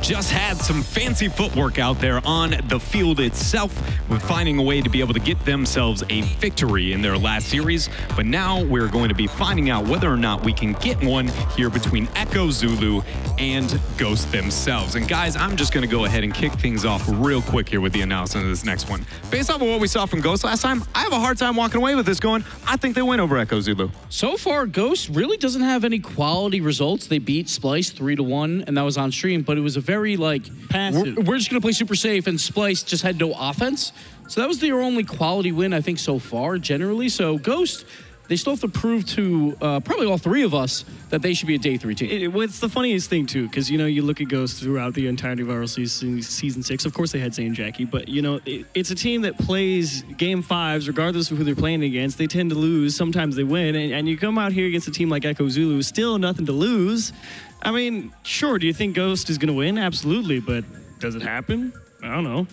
just had some fancy footwork out there on the field itself, with finding a way to be able to get themselves a victory in their last series. But now we're going to be finding out whether or not we can get one here between Echo Zulu and Ghost themselves. And guys, I'm just going to go ahead and kick things off real quick here with the announcement of this next one. Based off of what we saw from Ghost last time, I have a hard time walking away with this going, I think they win over Echo Zulu. So far, Ghost really doesn't have any quality results. They beat Splice 3-1, and that was on stream, but it was a very, like, passive. We're just going to play super safe, and Splice just had no offense. So that was their only quality win, I think, so far, generally. So Ghost, they still have to prove to probably all three of us that they should be a day 3 team. It's the funniest thing, too, because, you know, you look at Ghost throughout the entirety of RLC Season 6. Of course, they had Zane Jackie, but, you know, it's a team that plays Game 5s, regardless of who they're playing against. They tend to lose. Sometimes they win. And you come out here against a team like Echo Zulu, still nothing to lose. I mean, sure, do you think Ghost is going to win? Absolutely, but does it happen? I don't know.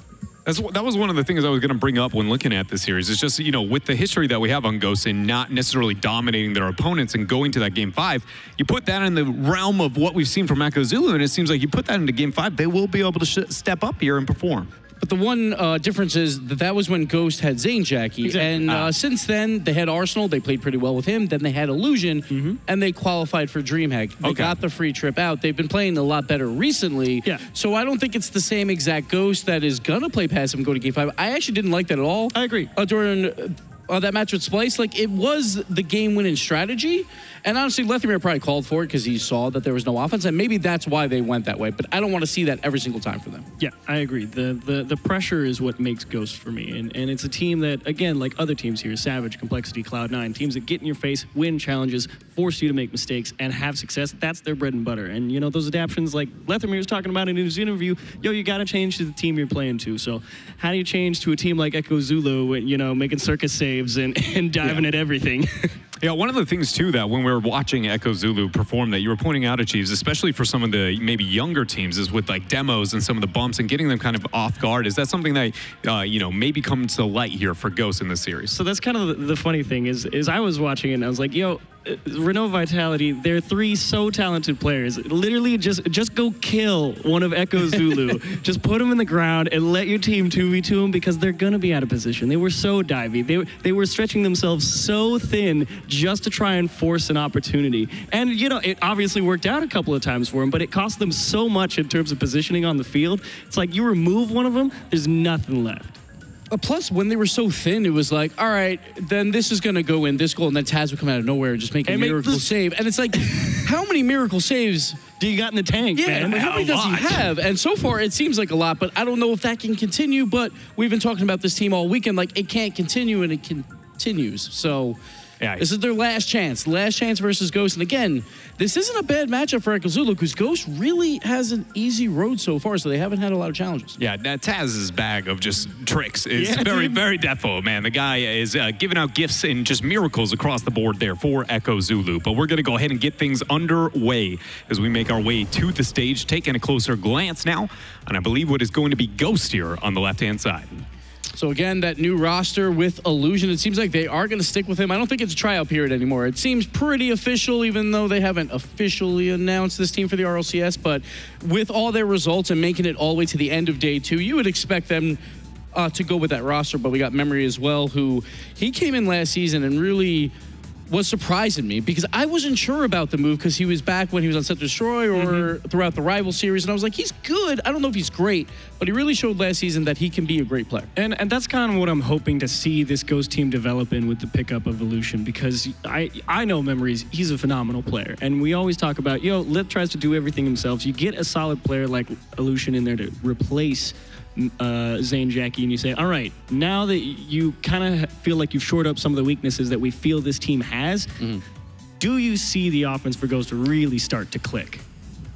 That was one of the things I was going to bring up when looking at this series. It's just, you know, with the history that we have on Ghost and not necessarily dominating their opponents and going to that Game 5, you put that in the realm of what we've seen from Echo Zulu, and it seems like you put that into Game 5, they will be able to step up here and perform. But the one difference is that was when Ghost had Zane Jackie. Exactly. And since then, they had Arsenal. They played pretty well with him. Then they had Illusion, and they qualified for DreamHack. They got the free trip out. They've been playing a lot better recently. Yeah. So I don't think it's the same exact Ghost that is going to play passive and go to Game 5. I actually didn't like that at all. I agree. During that match with Splice, like, it was the game-winning strategy. And honestly, Leipzig probably called for it because he saw that there was no offense, and maybe that's why they went that way. But I don't want to see that every single time for them. Yeah, I agree. The pressure is what makes Ghost for me. And it's a team that, again, like other teams here, Savage, Complexity, Cloud9, teams that get in your face, win challenges, force you to make mistakes, and have success. That's their bread and butter. And, you know, those adaptions, like Leipzig was talking about in his interview, you got to change to the team you're playing to. So how do you change to a team like Echo Zulu, you know, making circus saves and diving at everything? Yeah, one of the things, too, that when we were watching Echo Zulu perform that you were pointing out, Achieves, especially for some of the maybe younger teams, is with, like, demos and some of the bumps and getting them kind of off guard. Is that something that, you know, maybe comes to light here for Ghost in this series? So that's kind of the funny thing is I was watching it and I was like, yo, Renault Vitality, they're 3 so talented players. Literally just go kill one of Echo Zulu. Just put them in the ground and let your team 2v2 them because they're going to be out of position. They were so divey. They were stretching themselves so thin just to try and force an opportunity. And, you know, it obviously worked out a couple of times for them, but it cost them so much in terms of positioning on the field. It's like you remove one of them, there's nothing left. Plus, when they were so thin, it was like, all right, then this is going to go in this goal, and then Taz would come out of nowhere and just make a miracle save. And it's like, how many miracle saves do you got in the tank, man? How many does he have? And so far, it seems like a lot, but I don't know if that can continue. But we've been talking about this team all weekend. Like, it can't continue, and it continues. So yeah, this is their last chance. Last chance versus Ghost. And again, this isn't a bad matchup for Echo Zulu because Ghost really has an easy road so far, so they haven't had a lot of challenges. Yeah, Taz's bag of just tricks is very, very deathful, man. The guy is giving out gifts and just miracles across the board there for Echo Zulu. But we're going to go ahead and get things underway as we make our way to the stage, taking a closer glance now on, I believe, what is going to be Ghost here on the left-hand side. So again, that new roster with Illusion, it seems like they are going to stick with him. I don't think it's a tryout period anymore. It seems pretty official, even though they haven't officially announced this team for the RLCS. But with all their results and making it all the way to the end of day 2, you would expect them to go with that roster. But we got Memory as well, who he came in last season and really was surprising me because I wasn't sure about the move because he was back when he was on Set Destroy or throughout the Rival series, and I was like, he's good. I don't know if he's great, but he really showed last season that he can be a great player. And that's kind of what I'm hoping to see this Ghost team develop in with the pickup of Illusion, because I know Memories, he's a phenomenal player, and we always talk about, yo, Lip tries to do everything himself. You get a solid player like Illusion in there to replace Zane Jackie, and you say, all right, now that you kind of feel like you've shored up some of the weaknesses that we feel this team has, do you see the offense for Ghost really start to click?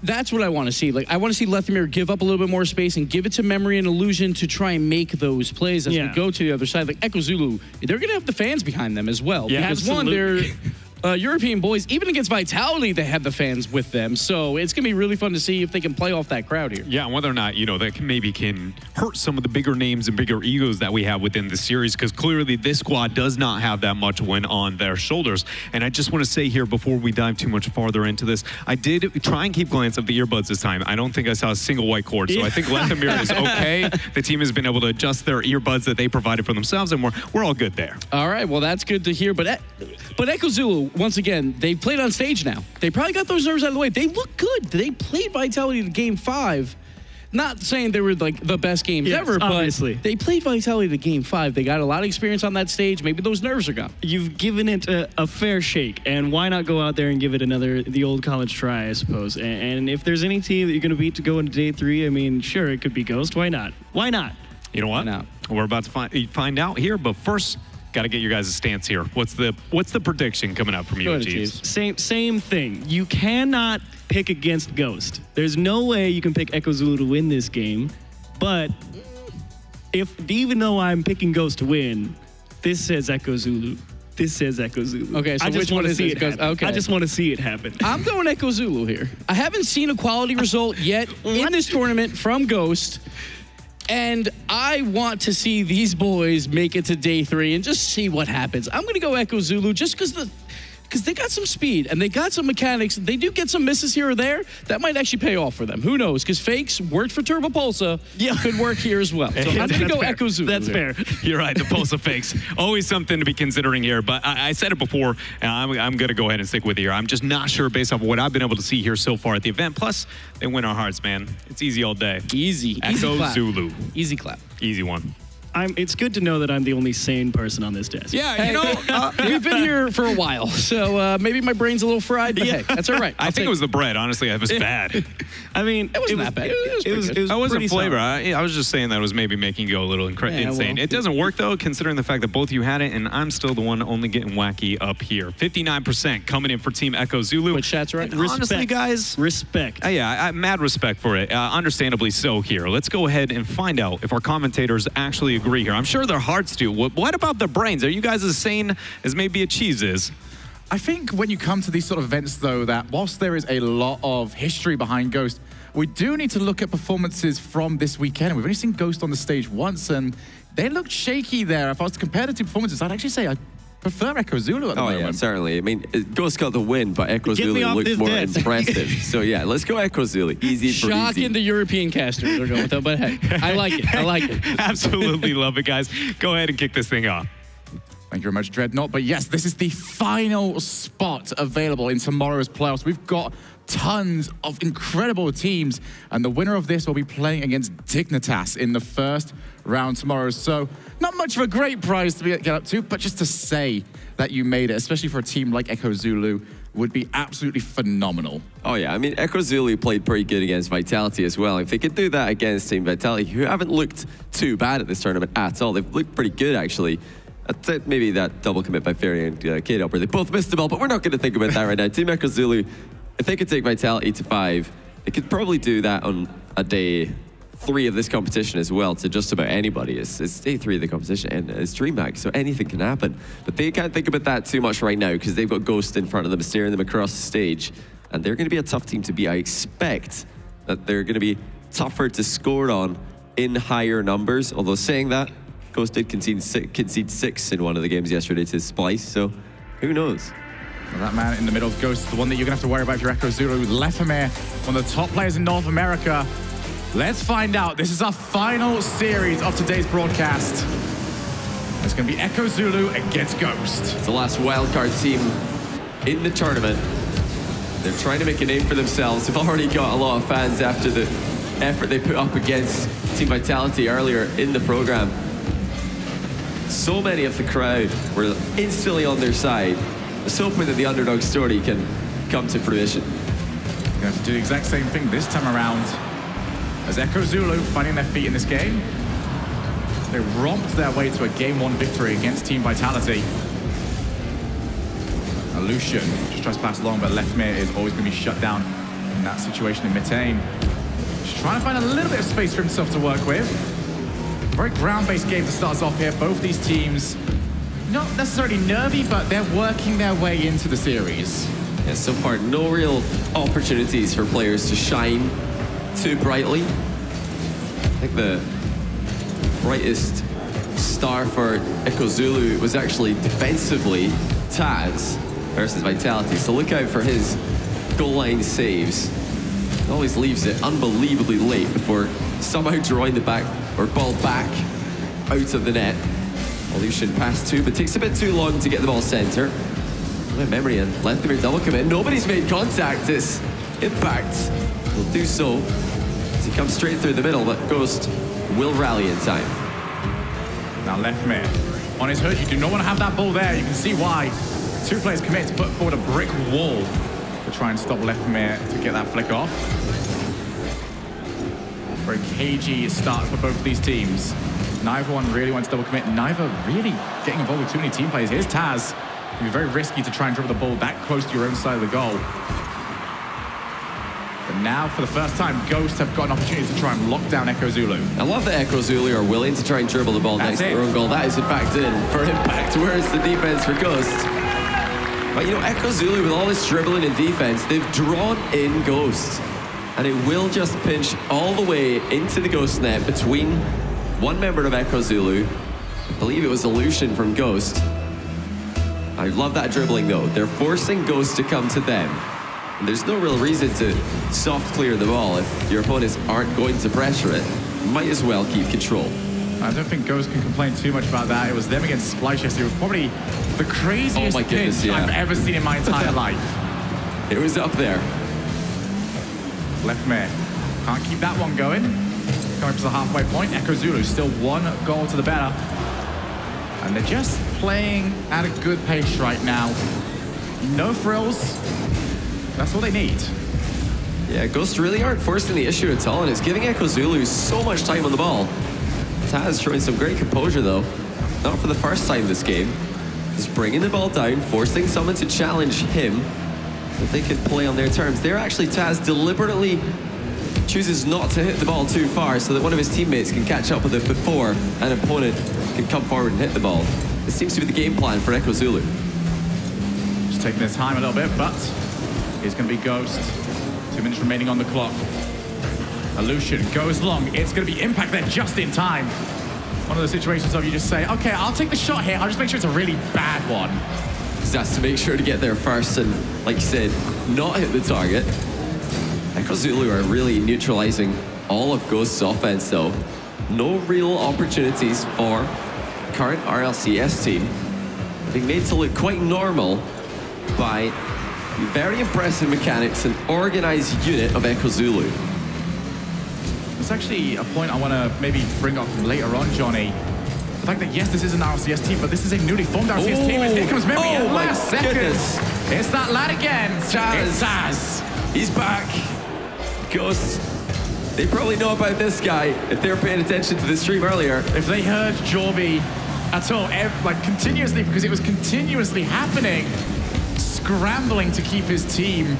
That's what I want to see. Like, I want to see Leipzig give up a little bit more space and give it to Memory and Illusion to try and make those plays as we go to the other side. Like Echo Zulu, they're going to have the fans behind them as well. Yeah, because absolutely. one, European boys, even against Vitality, they had the fans with them. So it's going to be really fun to see if they can play off that crowd here. Yeah, and whether or not, that can hurt some of the bigger names and bigger egos that we have within the series, because clearly this squad does not have that much win on their shoulders. And I just want to say here, before we dive too much farther into this, I did try and keep glance of the earbuds this time. I don't think I saw a single white cord, so I think Leipzig is okay. The team has been able to adjust their earbuds that they provided for themselves, and we're all good there. All right, well, that's good to hear. But Echo Zulu, once again, they played on stage now. They probably got those nerves out of the way. They look good. They played Vitality in Game 5. Not saying they were like the best games ever, obviously. But they played Vitality to Game 5. They got a lot of experience on that stage. Maybe those nerves are gone. You've given it a fair shake, and why not go out there and give it the old college try, I suppose. And if there's any team that you're going to beat to go into day 3, I mean, sure, it could be Ghost. Why not? Why not? You know what? We're about to find out here, but first, got to get your guys' stance here. What's the prediction coming up from you, Chiefs? Same thing. You cannot pick against Ghost. There's no way you can pick Echo Zulu to win this game. But even though I'm picking Ghost to win, this says Echo Zulu. This says Echo Zulu. Okay, so which one is it? Okay. I just want to see it happen. I'm going Echo Zulu here. I haven't seen a quality result yet in this tournament from Ghost. And I want to see these boys make it to day 3 and just see what happens. I'm going to go Echo Zulu just because they got some speed and they got some mechanics. They do get some misses here or there. That might actually pay off for them. Who knows? Because fakes worked for Turbo Pulsa. Yeah. Could work here as well. So I'm going to go Echo Zulu. That's fair. You're right. The Pulsa fakes. Always something to be considering here. But I said it before. I'm going to go ahead and stick with you here. I'm just not sure based off of what I've been able to see here so far at the event. Plus, they win our hearts, man. It's easy all day. Easy. Echo Zulu. Easy clap. Easy one. It's good to know that I'm the only sane person on this desk. Yeah, we've been here for a while, so maybe my brain's a little fried, but hey, that's all right. I think it was the bread, honestly. It was bad. I mean, it wasn't that bad. It wasn't flavor. I was just saying that it was maybe making you go a little insane. Well, it doesn't work, though, considering the fact that both of you had it, and I'm still the one only getting wacky up here. 59% coming in for Team Echo Zulu. Which chat's right? Honestly, guys. Respect. Yeah, mad respect for it. Understandably so here. Let's go ahead and find out if our commentators actually agree here. I'm sure their hearts do. What about the brains? Are you guys as sane as maybe a cheese is? I think when you come to these sort of events, though, that whilst there is a lot of history behind Ghost, we do need to look at performances from this weekend. We've only seen Ghost on the stage once, and they looked shaky there. If I was to compare the two performances, I'd actually say I prefer Echo Zulu at the moment. Yeah, certainly. I mean, Ghost got the win, but Echo Zulu looked more impressive. So yeah, let's go Echo Zulu. Easy for easy. Shocking the European casters they're going with that, but hey, I like it. I like it. Absolutely love it, guys. Go ahead and kick this thing off. Thank you very much, Dreadnought. But yes, this is the final spot available in tomorrow's playoffs. We've got tons of incredible teams, and the winner of this will be playing against Dignitas in the first round tomorrow. So not much of a great prize to get up to, but just to say that you made it, especially for a team like Echo Zulu, would be absolutely phenomenal. Oh yeah, I mean, Echo Zulu played pretty good against Vitality as well. If they could do that against Team Vitality, who haven't looked too bad at this tournament at all, they've looked pretty good actually. I'd say maybe that double commit by Ferry and K-Dub, where they both missed the ball, but we're not going to think about that right now. Team Echo Zulu, if they could take Vitality to 5, they could probably do that on a day 3 of this competition as well to just about anybody. It's day 3 of the competition, and it's DreamHack, so anything can happen. But they can't think about that too much right now because they've got Ghost in front of them, steering them across the stage, and they're going to be a tough team to beat. I expect that they're going to be tougher to score on in higher numbers, although saying that, Ghost did concede 6 in one of the games yesterday to Splice, so who knows? Well, that man in the middle of Ghost is the one that you're going to have to worry about if you're Echo Zulu. Lefamir, one of the top players in North America. Let's find out. This is our final series of today's broadcast. It's going to be Echo Zulu against Ghost. It's the last wildcard team in the tournament. They're trying to make a name for themselves. They've already got a lot of fans after the effort they put up against Team Vitality earlier in the program. So many of the crowd were instantly on their side. Just hoping that the underdog story can come to fruition. They're going to have to do the exact same thing this time around. As Echo Zulu finding their feet in this game. They romped their way to a Game 1 victory against Team Vitality. Lucian just tries to pass along, but Lefamir is always going to be shut down in that situation in Mitane. Just trying to find a little bit of space for himself to work with. Very ground-based game to start us off here. Both these teams not necessarily nervy, but they're working their way into the series. Yeah, so far, no real opportunities for players to shine too brightly. I think the brightest star for Zulu was actually defensively Taz versus Vitality. So look out for his goal line saves. He always leaves it unbelievably late before somehow drawing the ball back out of the net. Elution pass two, but takes a bit too long to get the ball center. Memory and Leipzig double commit. Nobody's made contact. It's Impact will do so as he comes straight through the middle, but Ghost will rally in time. Now Leipzig on his hood. You do not want to have that ball there. You can see why. Two players commit to put forward a brick wall to try and stop Leipzig to get that flick off. Very cagey start for both of these teams. Neither one really wants to double commit. Neither really getting involved with too many team players. Here's Taz. It'd be very risky to try and dribble the ball that close to your own side of the goal. But now, for the first time, Ghost have got an opportunity to try and lock down Zulu. I love that Zulu are willing to try and dribble the ball next to their own goal. That is, in fact, in for Impact. Where's the defense for Ghost? But, you know, Zulu, with all this dribbling and defense, they've drawn in Ghost. And it will just pinch all the way into the Ghost net between one member of Zulu. I believe it was Elution from Ghost. I love that dribbling, though. They're forcing Ghost to come to them. And there's no real reason to soft clear the ball if your opponents aren't going to pressure it. Might as well keep control. I don't think Ghost can complain too much about that. It was them against Splice yesterday. It was probably the craziest pinch I've ever seen in my entire life. It was up there. Left mid. Can't keep that one going. Coming to the halfway point. Zulu still one goal to the better. And they're just playing at a good pace right now. No frills. That's all they need. Yeah, Ghost really aren't forcing the issue at all, and it's giving Zulu so much time on the ball. Taz showing some great composure, though. Not for the first time this game. Just bringing the ball down, forcing someone to challenge him, that they can play on their terms. They're actually, Taz deliberately chooses not to hit the ball too far so that one of his teammates can catch up with it before an opponent can come forward and hit the ball. This seems to be the game plan for Zulu. Just taking their time a little bit, but it's going to be Ghost. 2 minutes remaining on the clock. Elution goes long. It's going to be Impact there just in time. One of those situations of you just say, okay, I'll take the shot here. I'll just make sure it's a really bad one. Just has to make sure to get there first and, like you said, not hit the target. Zulu are really neutralizing all of Ghost's offense, though. No real opportunities for the current RLCS team. Being made to look quite normal by very impressive mechanics and organized unit of Zulu. There's actually a point I want to maybe bring up later on, Johnny. The fact that, yes, this is an RLCS team, but this is a newly formed RLCS team. And here comes Memory at last seconds. It's that lad again. It's Taz. He's back. Ghost. They probably know about this guy if they were paying attention to the stream earlier. If they heard Jorby at all, like continuously, because it was continuously happening, scrambling to keep his team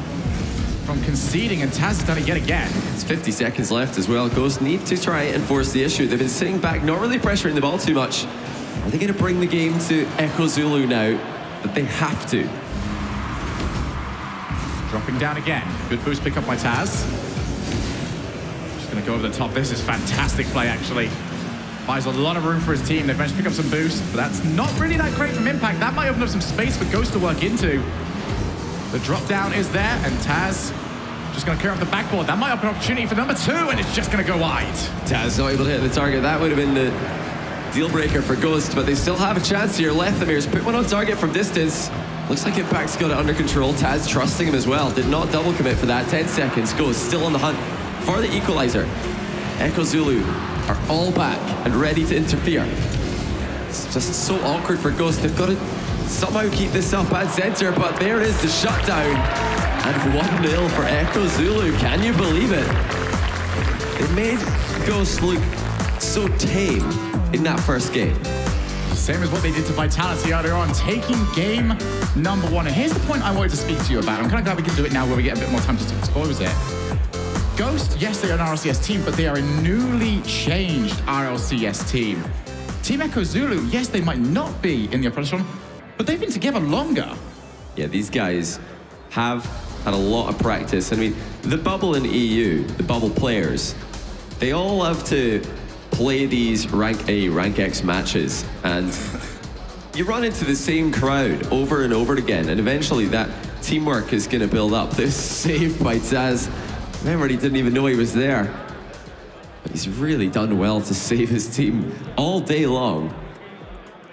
from conceding, and Taz has done it yet again. It's 50 seconds left as well. Ghost need to try and force the issue. They've been sitting back, not really pressuring the ball too much. Are they going to bring the game to Zulu now? But they have to. Dropping down again. Good boost pick up by Taz. Just going to go over the top. This is fantastic play, actually. Buys a lot of room for his team. They've managed to pick up some boost, but that's not really that great from Impact. That might open up some space for Ghost to work into. The drop down is there, and Taz just going to clear off the backboard. That might open an opportunity for number 2, and it's just going to go wide. Taz not able to hit the target. That would have been the deal breaker for Ghost, but they still have a chance here. Lethamir's put one on target from distance. Looks like Impact's got it under control. Taz trusting him as well. Did not double commit for that. 10 seconds. Ghost still on the hunt for the equalizer. Zulu are all back and ready to interfere. It's just so awkward for Ghost. They've got to somehow keep this up at center, but there is the shutdown. And 1-0 for Zulu. Can you believe it? It made Ghost look so tame in that first game. Same as what they did to Vitality earlier on, taking game number 1. And here's the point I wanted to speak to you about. I'm kind of glad we can do it now where we get a bit more time to expose it. Ghost, yes, they're an RLCS team, but they are a newly changed RLCS team. Team Echo Zulu, yes, they might not be in the upper echelon, but they've been together longer. Yeah, these guys have had a lot of practice. I mean, the bubble in EU, the bubble players, they all love to play these rank A, rank X matches, and you run into the same crowd over and over again, and eventually that teamwork is going to build up. This save by Taz, remember, he didn't even know he was there. But he's really done well to save his team all day long.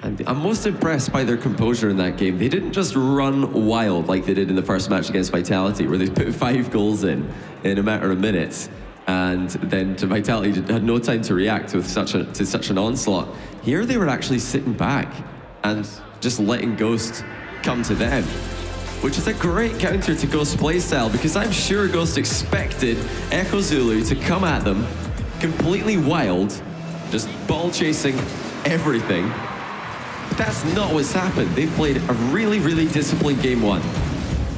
And I'm most impressed by their composure in that game. They didn't just run wild like they did in the first match against Vitality, where they put 5 goals in a matter of minutes. And then Vitality had no time to react with such an onslaught. Here they were actually sitting back and just letting Ghost come to them, which is a great counter to Ghost's playstyle, because I'm sure Ghost expected Echo Zulu to come at them completely wild, just ball chasing everything. But that's not what's happened. They've played a really, really disciplined game 1. Well,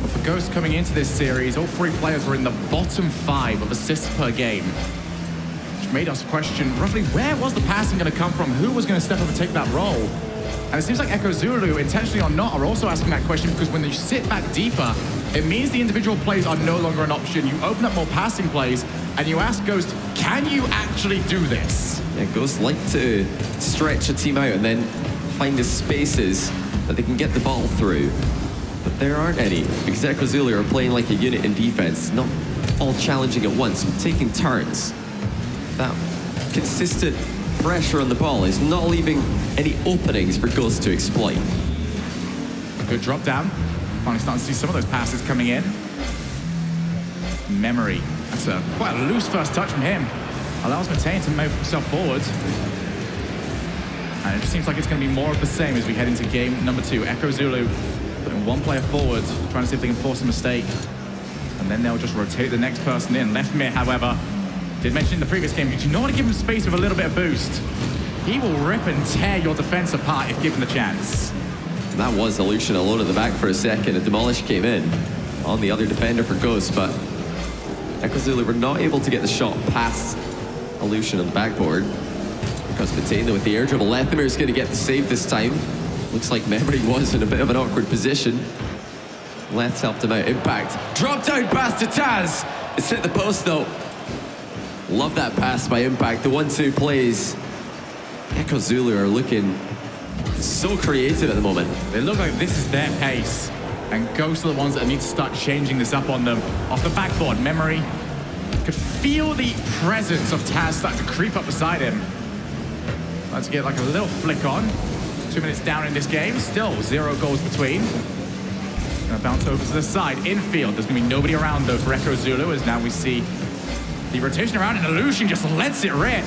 for Ghost coming into this series, all 3 players were in the bottom 5 of assists per game, which made us question roughly where was the passing going to come from, who was going to step up and take that role. And it seems like Echo Zulu, intentionally or not, are also asking that question, because when you sit back deeper, it means the individual plays are no longer an option. You open up more passing plays, and you ask Ghost, can you actually do this? Yeah, Ghost like to stretch a team out and then find the spaces that they can get the ball through. But there aren't any, because Echo Zulu are playing like a unit in defense, not all challenging at once, but taking turns. That consistent pressure on the ball is not leaving any openings for Ghost to exploit. Good drop down. Finally starting to see some of those passes coming in. Memory. That's quite a loose first touch from him. Allows Matane to move himself forward. And it just seems like it's going to be more of the same as we head into game number 2. Echo Zulu putting 1 player forward, trying to see if they can force a mistake. And then they'll just rotate the next person in. Left mid, however, did mention in the previous game, you do not want to give him space with a little bit of boost. He will rip and tear your defense apart if given the chance. And that was Illusion alone at the back for a second, and Demolish came in on the other defender for Ghost, but Echo Zulu were not able to get the shot past Illusion on the backboard. Because Matane with the air dribble, Lethamir is going to get the save this time. Looks like Memory was in a bit of an awkward position. Leth's helped him out. Impact. Drop down pass to Taz. It's hit the post though. Love that pass by Impact. The 1-2 plays. Echo Zulu are looking so creative at the moment. They look like this is their pace. And Ghost are the ones that need to start changing this up on them. Off the backboard, Memory could feel the presence of Taz starting to creep up beside him. Let's get like a little flick on. 2 minutes down in this game. Still 0 goals between. Gonna bounce over to the side. Infield. There's gonna be nobody around though for Echo Zulu, as now we see the rotation around, and Illusion just lets it rip.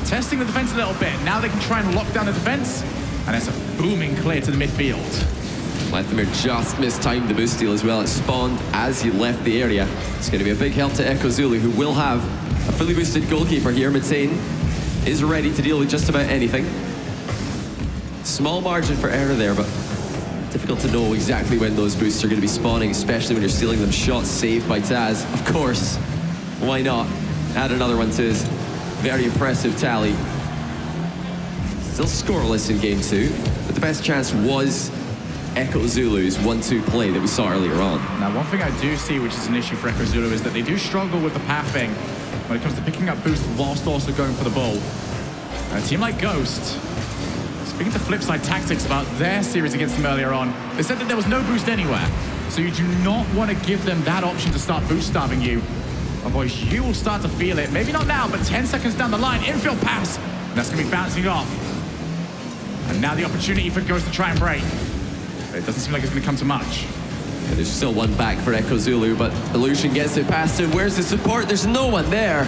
Testing the defense a little bit. Now they can try and lock down the defense. And it's a booming clear to the midfield. Lethamir just mistimed the boost steal as well. It spawned as he left the area. It's going to be a big help to Echo Zulu, who will have a fully boosted goalkeeper here. Matane is ready to deal with just about anything. Small margin for error there, but difficult to know exactly when those boosts are going to be spawning, especially when you're stealing them. Shots saved by Taz, of course. Why not? Add another one to his very impressive tally. Still scoreless in game 2, but the best chance was Echo Zulu's 1-2 play that we saw earlier on. Now, one thing I do see, which is an issue for Echo Zulu, is that they do struggle with the pathing when it comes to picking up boost whilst also going for the ball. And a team like Ghost, speaking to Flipside Tactics about their series against them earlier on, they said that there was no boost anywhere. So you do not want to give them that option to start boost starving you. Otherwise, you will start to feel it. Maybe not now, but 10 seconds down the line, infield pass. And that's going to be bouncing off. And now the opportunity for Ghost to try and break. But it doesn't seem like it's going to come to much. Yeah, there's still one back for Echo Zulu, but Illusion gets it past him. Where's the support? There's no one there.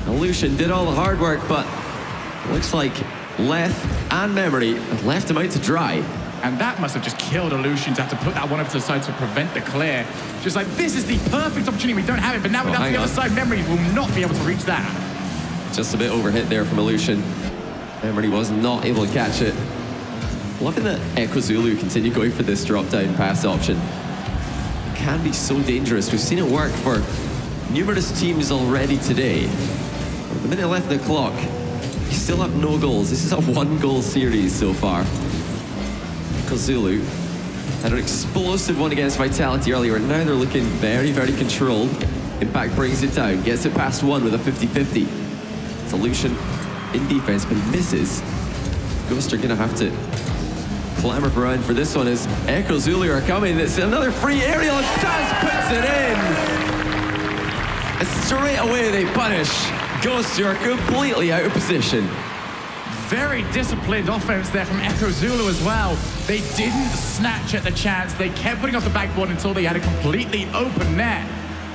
Illusion did all the hard work, but it looks like Leth and Memory have left him out to dry. And that must have just killed Illusion to have to put that one over to the side to prevent the clear. Just like, this is the perfect opportunity. We don't have it, but now we're down to the other side. Memory will not be able to reach that. Just a bit overhit there from Illusion. Memory was not able to catch it. Loving that Echo Zulu continue going for this drop-down pass option. It can be so dangerous. We've seen it work for numerous teams already today. With a minute left on the clock, We still have no goals. This is a 1-goal series so far. Zulu had an explosive one against Vitality earlier, and now they're looking very, very controlled. Impact brings it down, gets it past 1 with a 50-50. Solution in defense, but misses. Ghost are gonna have to clamber around for this one as Echo Zulu are coming. It's another free aerial, and Taz puts it in. And straight away they punish Ghost, who are completely out of position. Very disciplined offense there from Echo Zulu as well. They didn't snatch at the chance. They kept putting off the backboard until they had a completely open net.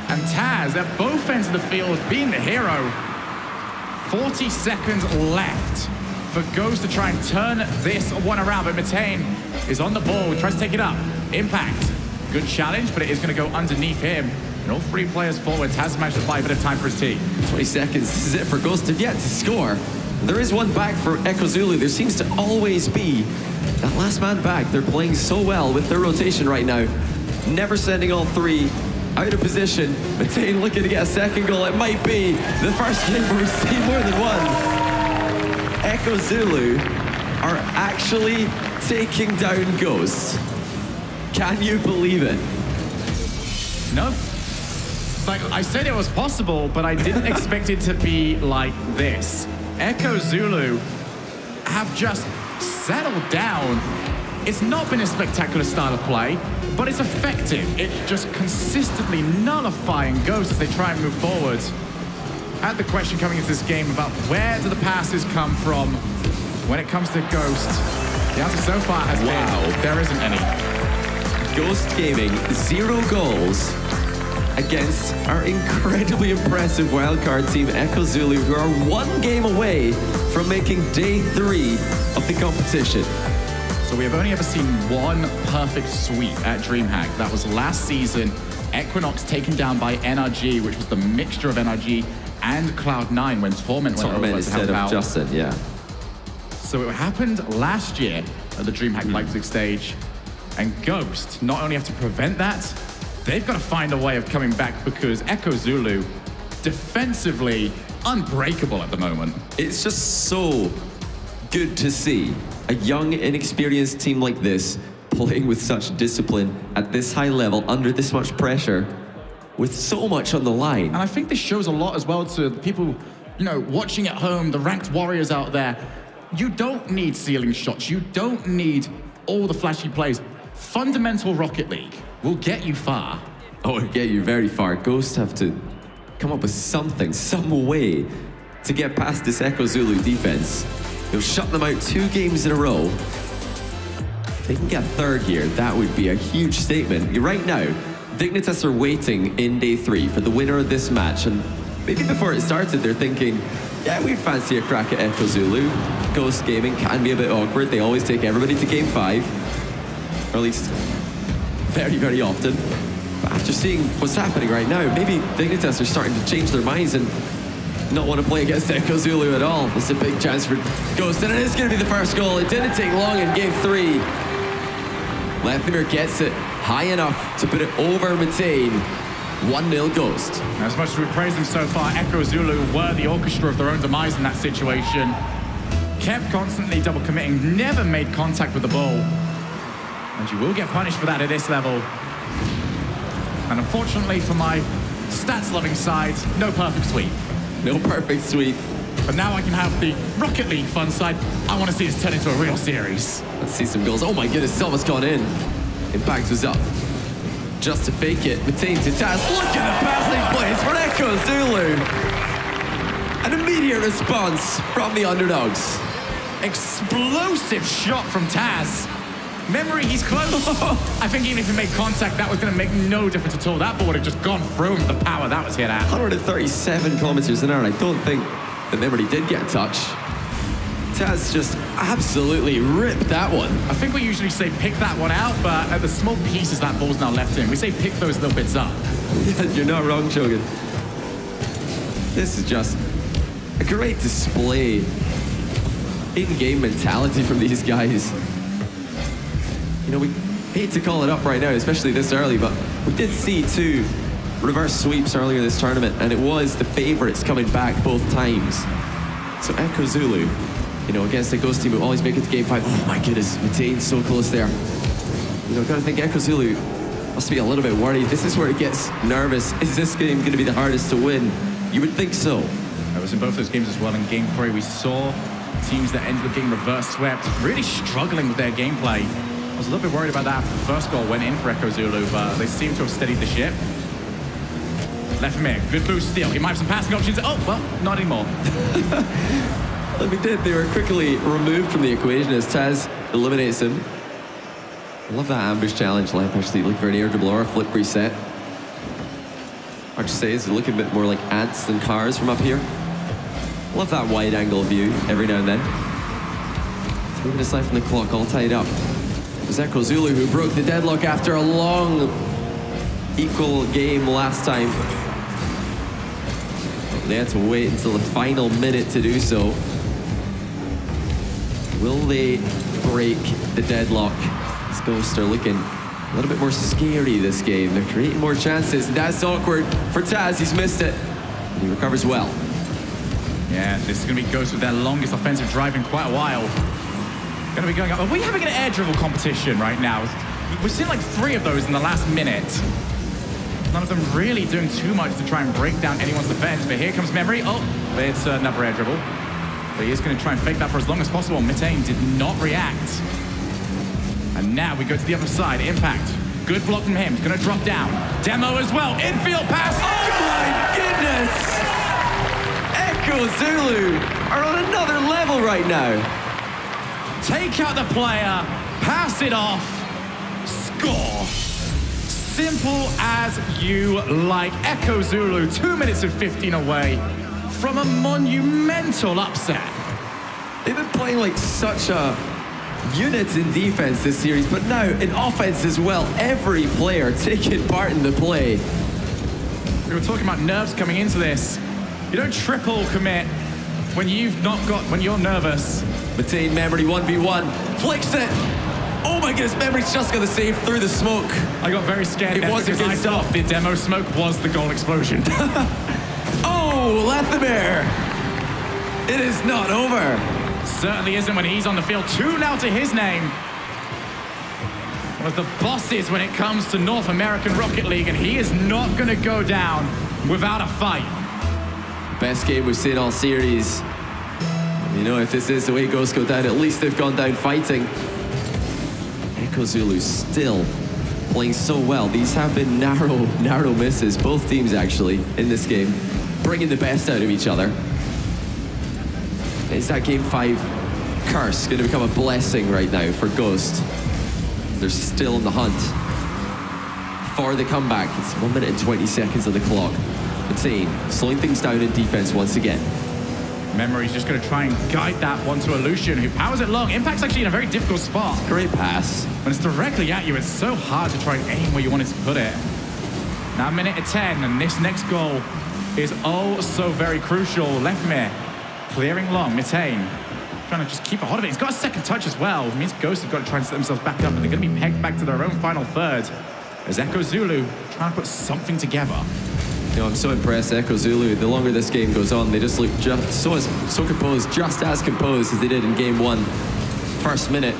And Taz, at both ends of the field, being the hero. 40 seconds left for Ghost to try and turn this one around. But Matane is on the ball, tries to take it up. Impact, good challenge, but it is going to go underneath him. And all 3 players forward. Taz managed to buy a bit of time for his team. 20 seconds, this is it for Ghost. They've yet to score. There is one back for Echo Zulu. There seems to always be that last man back. They're playing so well with their rotation right now. Never sending all 3 out of position. Matane looking to get a second goal. It might be the first game where we see more than one. Echo Zulu are actually taking down Ghost. Can you believe it? No. Like, I said it was possible, but I didn't expect it to be like this. Echo Zulu have just settled down. It's not been a spectacular style of play, but it's effective. It's just consistently nullifying Ghost as they try and move forward. I had the question coming into this game about where do the passes come from when it comes to Ghost. The answer so far has been there isn't any. Ghost Gaming, 0 goals against our incredibly impressive wildcard team, Echo Zulu, who are 1 game away from making day 3 of the competition. So we have only ever seen 1 perfect sweep at DreamHack. That was last season. Equinox taken down by NRG, which was the mixture of NRG and Cloud9 when Torment went over to help out. Justin, yeah. So it happened last year at the DreamHack Leipzig stage. And Ghost not only have to prevent that, they've got to find a way of coming back because Echo Zulu, defensively unbreakable at the moment. It's just so good to see a young, inexperienced team like this playing with such discipline at this high level, under this much pressure, with so much on the line. And I think this shows a lot as well to the people, you know, watching at home, the ranked warriors out there. You don't need ceiling shots. You don't need all the flashy plays. Fundamental Rocket League will get you far. Oh, it'll get you very far. Ghosts have to come up with something, some way to get past this Echo Zulu defense. He'll shut them out 2 games in a row. If they can get 3rd here, that would be a huge statement. Right now, Dignitas are waiting in day 3 for the winner of this match, and maybe before it started, they're thinking, yeah, we'd fancy a crack at Echo Zulu. Ghost Gaming can be a bit awkward. They always take everybody to game 5, or at least very, very often. But after seeing what's happening right now, maybe Dignitas are starting to change their minds and not want to play against Echo Zulu at all. It's a big chance for Ghost, and it is going to be the first goal. It didn't take long in game 3. Leftimer gets it high enough to put it over Matane. 1-0 Ghost. As much as we praise them so far, Echo Zulu were the orchestra of their own demise in that situation. Kept constantly double committing, never made contact with the ball. And you will get punished for that at this level. And unfortunately for my stats-loving side, no perfect sweep. No perfect sweep. But now I can have the Rocket League fun side. I want to see this turn into a real series. Let's see some goals. Oh my goodness, it's almost gone in. Impact was up. Just to fake it, Matane to Taz. Look at the passing plays for Echo Zulu. An immediate response from the underdogs. Explosive shot from Taz. Memory, he's close. I think even if he made contact, that was going to make no difference at all. That ball would have just gone through him with the power that was hit at. 137 kilometers an hour. I don't think that Memory did get a touch. Taz just absolutely ripped that one. I think we usually say pick that one out, but at the small pieces that ball's now left in, we say pick those little bits up. You're not wrong, Shogun. This is just a great display of in-game mentality from these guys. You know, we hate to call it up right now, especially this early, but we did see 2 reverse sweeps earlier this tournament, and it was the favorites coming back both times. So Echo Zulu, you know, against the Ghost team who always make it to game 5. Oh my goodness, Matein's so close there. You know, gotta think Echo Zulu must be a little bit worried. This is where it gets nervous. Is this game gonna be the hardest to win? You would think so. I was in both those games as well. In game 3, we saw teams that ended up getting reverse swept, really struggling with their gameplay. I was a little bit worried about that after the first goal went in for Echo Zulu, but they seem to have steadied the ship. Left mid, good boost still. He might have some passing options. Oh, well, not anymore. They were quickly removed from the equation as Taz eliminates him. I love that ambush challenge. Left actually looking for an air dribble or a flip reset. Hard to say, it's looking a bit more like ants than cars from up here. Love that wide angle view every now and then. 3 minutes left on the clock, all tied up. It was Echo Zulu who broke the deadlock after a long equal game last time. They had to wait until the final minute to do so. Will they break the deadlock? These Ghosts are looking a little bit more scary this game. They're creating more chances. That's awkward for Taz. He's missed it. And he recovers well. Yeah, this is going to be Ghosts with their longest offensive drive in quite a while. Going to be going up. Are we having an air dribble competition right now? We've seen like 3 of those in the last minute. None of them really doing too much to try and break down anyone's defense. But here comes Memory. Oh, it's another air dribble. But he is going to try and fake that for as long as possible. Mitain did not react. And now we go to the other side. Impact. Good block from him. He's going to drop down. Demo as well. Infield pass. Oh my goodness! Echo Zulu are on another level right now. Take out the player. Pass it off. Score. Simple as you like. Echo Zulu, 2 minutes and 15 away from a monumental upset. They've been playing like such a unit in defense this series, but now in offense as well. Every player taking part in the play. We were talking about nerves coming into this. You don't triple commit when you're nervous. Matain Memory 1v1, flicks it. Oh my goodness, Memory's just got the save through the smoke. I got very scared. It was a good stop. The demo smoke was the goal explosion. Oh, Lathamere. It is not over. Certainly isn't when he's on the field. 2 now to his name. One of the bosses when it comes to North American Rocket League, and he is not going to go down without a fight. Best game we've seen all series. You know, if this is the way Ghosts go down, at least they've gone down fighting. Echo Zulu still playing so well. These have been narrow misses, both teams actually, in this game, bringing the best out of each other. Is that game 5 curse going to become a blessing right now for Ghost? They're still on the hunt for the comeback. It's 1 minute and 20 seconds on the clock. Matain slowing things down in defense once again. Memory's just going to try and guide that one to Illusion, who powers it long. Impact's actually in a very difficult spot. Great pass. When it's directly at you, it's so hard to try and aim where you want it to put it. Now 1 minute and 10, and this next goal is oh so very crucial. Lefmere clearing long. Mitain trying to just keep a hold of it. He's got a second touch as well. It means Ghosts have got to try and set themselves back up, and they're going to be pegged back to their own final third. As Echo Zulu trying to put something together. You know, I'm so impressed, Echo Zulu. The longer this game goes on, they just look just so composed, just as composed as they did in game 1. First minute,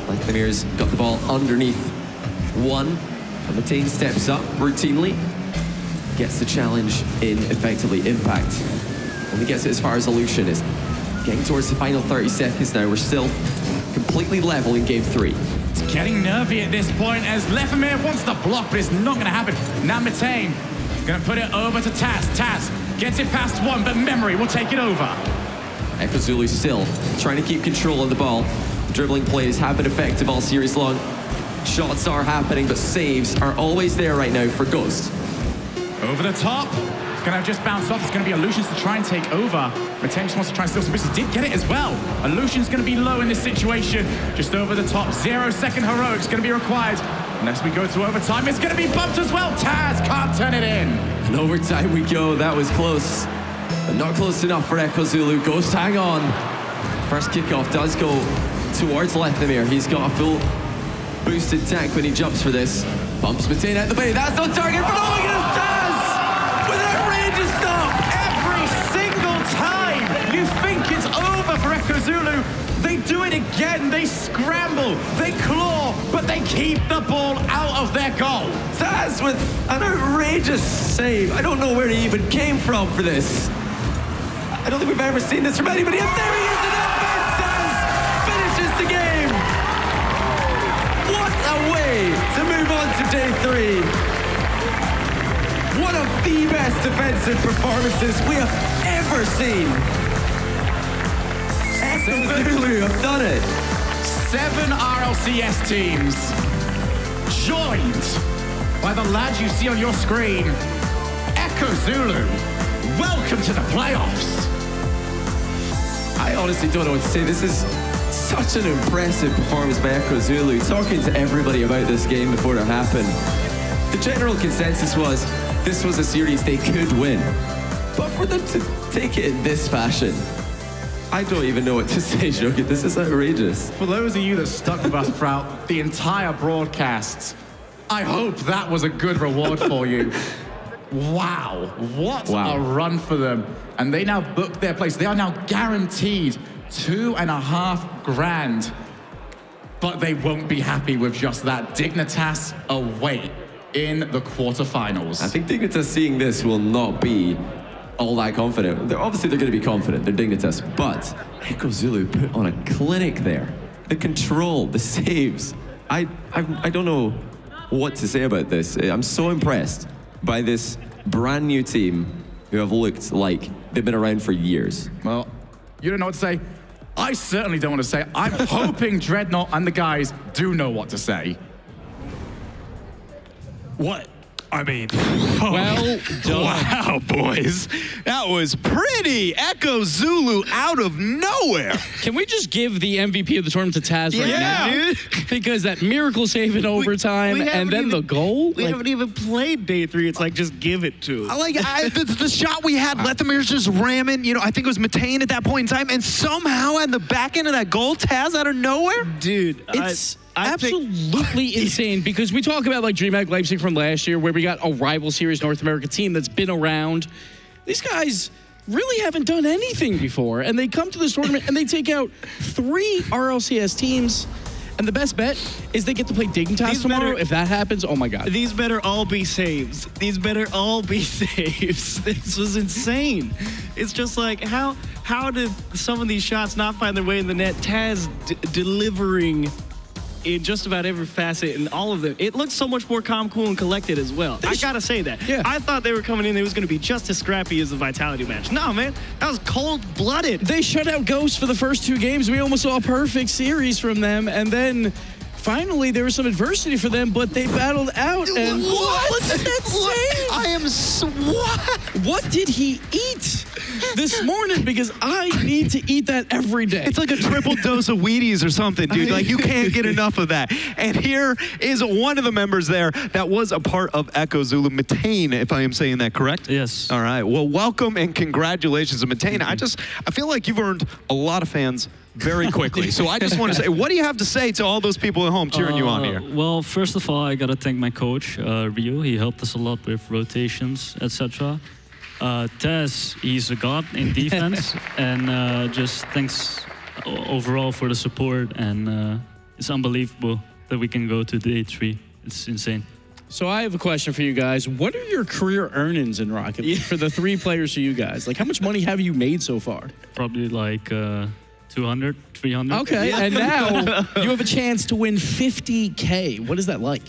Leipzig's got the ball underneath 1. And Matain steps up routinely, gets the challenge in effectively. Impact only gets it as far as Illusion. Is getting towards the final 30 seconds now. We're still completely level in game 3. It's getting nervy at this point as Lefmere wants the block, but it's not going to happen. Now Matain going to put it over to Taz. Taz gets it past 1, but Memory will take it over. Echo Zulu still trying to keep control of the ball. The dribbling plays have been effective all series long. Shots are happening, but saves are always there right now for Ghost. Over the top. It's going to just bounce off. It's going to be Illusions to try and take over. Matain just wants to try and steal some boosts. He did get it as well. Illusion's going to be low in this situation. Just over the top. 0-second heroics going to be required. Unless we go to overtime, it's going to be bumped as well. Taz can't turn it in. And overtime we go. That was close, but not close enough for Echo Zulu. Ghost hang on. First kickoff does go towards Lefmere. He's got a full boosted tank when he jumps for this. Bumps Matain out the bay. That's on target, but oh my goodness, Taz! With an outrageous stop! Every single time You think it's over for Echo Zulu. They do it again. They scramble, they claw, but they keep the ball out of their goal. Taz with an outrageous save. I don't know where he even came from for this. I don't think we've ever seen this from anybody. Up there he is, and Taz finishes the game. What a way to move on to day 3. One of the best defensive performances we have ever seen. Zulu have done it. 7 RLCS teams joined by the lads you see on your screen. Echo Zulu, welcome to the playoffs. I honestly don't know what to say. This is such an impressive performance by Echo Zulu. Talking to everybody about this game before it happened, the general consensus was this was a series they could win. But for them to take it in this fashion, I don't even know what to say, Shoki. This is outrageous. For those of you that stuck with us throughout the entire broadcast, I hope that was a good reward for you. Wow, what a run for them. And they now book their place. They are now guaranteed $2.5 grand. But they won't be happy with just that. Dignitas away in the quarterfinals. I think Dignitas seeing this will not be all that confident. Obviously they're going to be confident, they're Dignitas, but Echo Zulu put on a clinic there. The control, the saves. I don't know what to say about this. I'm so impressed by this brand new team who have looked like they've been around for years. Well, you don't know what to say. I certainly don't want to say. I'm hoping Dreadnought and the guys do know what to say. What? I mean, Well done. wow, boys. That was pretty. Echo Zulu out of nowhere. Can we just give the MVP of the tournament to Taz right now? dude. Because that miracle save in overtime we and then haven't the goal? We haven't even played day 3. It's like, just give it to him. The shot we had, Lethamir's just ramming, I think it was Matane at that point in time, and somehow at the back end of that goal, Taz out of nowhere? Dude, It's I think- absolutely insane because we talk about like DreamHack Leipzig from last year where we got a rival series North America team that's been around. These guys really haven't done anything before, and they come to this tournament and they take out 3 RLCS teams. And the best bet is they get to play Dignitas tomorrow. If that happens, oh my God. These better all be saves. These better all be saves. This was insane. It's just like, how did some of these shots not find their way in the net? Taz delivering in just about every facet and all of them. It looks so much more calm, cool, and collected as well. I gotta say that. Yeah. I thought they were coming in, it was gonna be just as scrappy as the Vitality match. No, man, that was cold-blooded. They shut out Ghost for the first 2 games. We almost saw a perfect series from them, and then finally there was some adversity for them, but they battled out. And What? Isn't that insane? I am what? What did he eat this morning? Because I need to eat that every day. It's like a triple dose of Wheaties or something, dude. Like, you can't get enough of that. And here is one of the members there that was a part of Echo Zulu, Matane, if I am saying that correct? Yes. All right. Well, welcome and congratulations, Matane. I feel like you've earned a lot of fans very quickly. So I just want to say, what do you have to say to all those people at home cheering you on here? Well, first of all, I got to thank my coach, Ryu. He helped us a lot with rotations, etc. Taz, he's a god in defense. And just thanks overall for the support. And it's unbelievable that we can go to day 3. It's insane. So I have a question for you guys. What are your career earnings in Rocket League for the 3 players for you guys? Like, how much money have you made so far? Probably like 200, 300. Okay, and now you have a chance to win $50K. What is that like?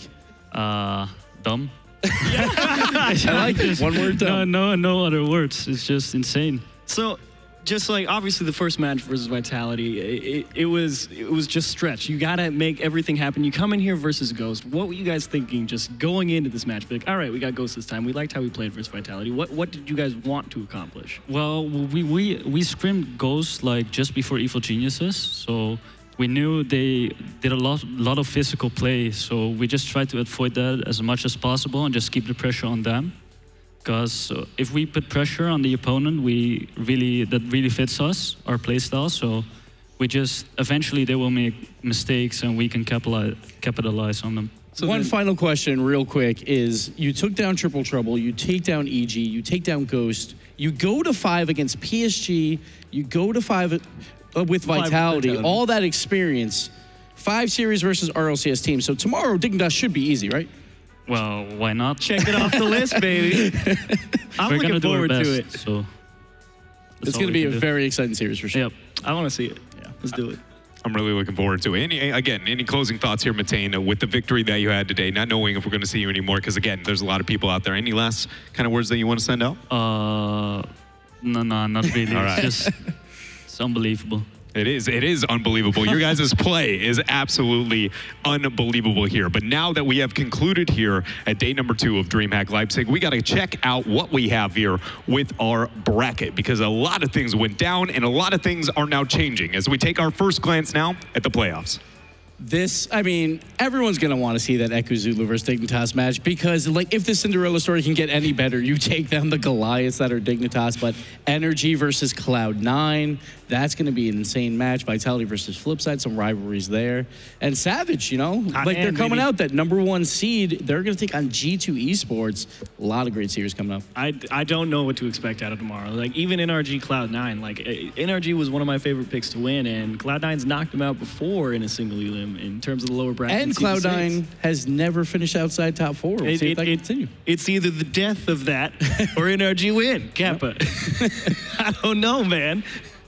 Dumb. I like this. One word dumb. No other words. It's just insane. So, just like obviously the first match versus Vitality, it was just stretch. You gotta make everything happen. You come in here versus Ghost. What were you guys thinking just going into this match? Like, all right, we got Ghost this time. We liked how we played versus Vitality. What did you guys want to accomplish? Well, we scrimmed Ghost like just before Evil Geniuses, so we knew they did a lot of physical play. So we just tried to avoid that as much as possible and just keep the pressure on them. Because if we put pressure on the opponent, that really fits us, our playstyle. So we just, eventually they will make mistakes and we can capitalize on them. So One final question, real quick, is you took down Triple Trouble, you take down EG, you take down Ghost, you go to 5 against PSG, you go to 5 with Vitality, all that experience, 5 series versus RLCS teams. So tomorrow, Dignitas should be easy, right? Well, why not? check it off the list, baby. I'm We're looking gonna do our forward best, to it. So It's going to be a very exciting series for sure. Yep, I want to see it. Yeah, let's do it. I'm really looking forward to it. Any closing thoughts here, Matane, with the victory that you had today, not knowing if we're going to see you anymore, because again, there's a lot of people out there. Any last kind of words that you want to send out? No, not really. All right. It's unbelievable. It is unbelievable. Your guys' play is absolutely unbelievable here. But now that we have concluded here at day number 2 of DreamHack Leipzig, we got to check out what we have here with our bracket, because a lot of things went down and a lot of things are now changing as we take our first glance now at the playoffs. This, I mean, everyone's going to want to see that Echo Zulu versus Dignitas match, because, like, if the Cinderella story can get any better, you take down the Goliaths that are Dignitas, but Energy versus Cloud9, that's going to be an insane match. Vitality versus Flipside, some rivalries there. And Savage, you know, like, they're coming out that #1 seed. They're going to take on G2 Esports. A lot of great series coming up. I don't know what to expect out of tomorrow. Like, even NRG Cloud9, like, NRG was one of my favorite picks to win, and Cloud9's knocked them out before in a single elim in terms of the lower bracket. And Cloud9 has never finished outside top 4. We'll see if that can continue. It's either the death of that or NRG win. Kappa. I don't know, man.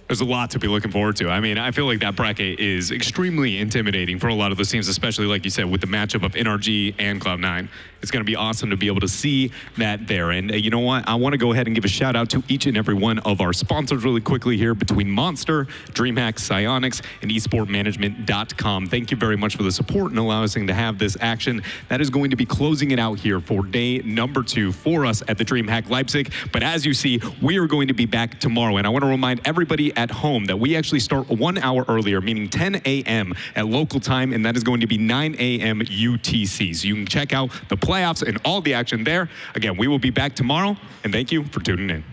There's a lot to be looking forward to. I mean, I feel like that bracket is extremely intimidating for a lot of those teams, especially, like you said, with the matchup of NRG and Cloud9. It's going to be awesome to be able to see that there. And you know what? I want to go ahead and give a shout out to each and every one of our sponsors really quickly here, between Monster, DreamHack, Psionics, and esportmanagement.com. Thank you very much for the support and allowing us to have this action. That is going to be closing it out here for day number 2 for us at the DreamHack Leipzig. But as you see, we are going to be back tomorrow. And I want to remind everybody at home that we actually start 1 hour earlier, meaning 10 a.m. at local time, and that is going to be 9 a.m. UTC. So you can check out the playoffs and all the action there. Again, we will be back tomorrow, and thank you for tuning in.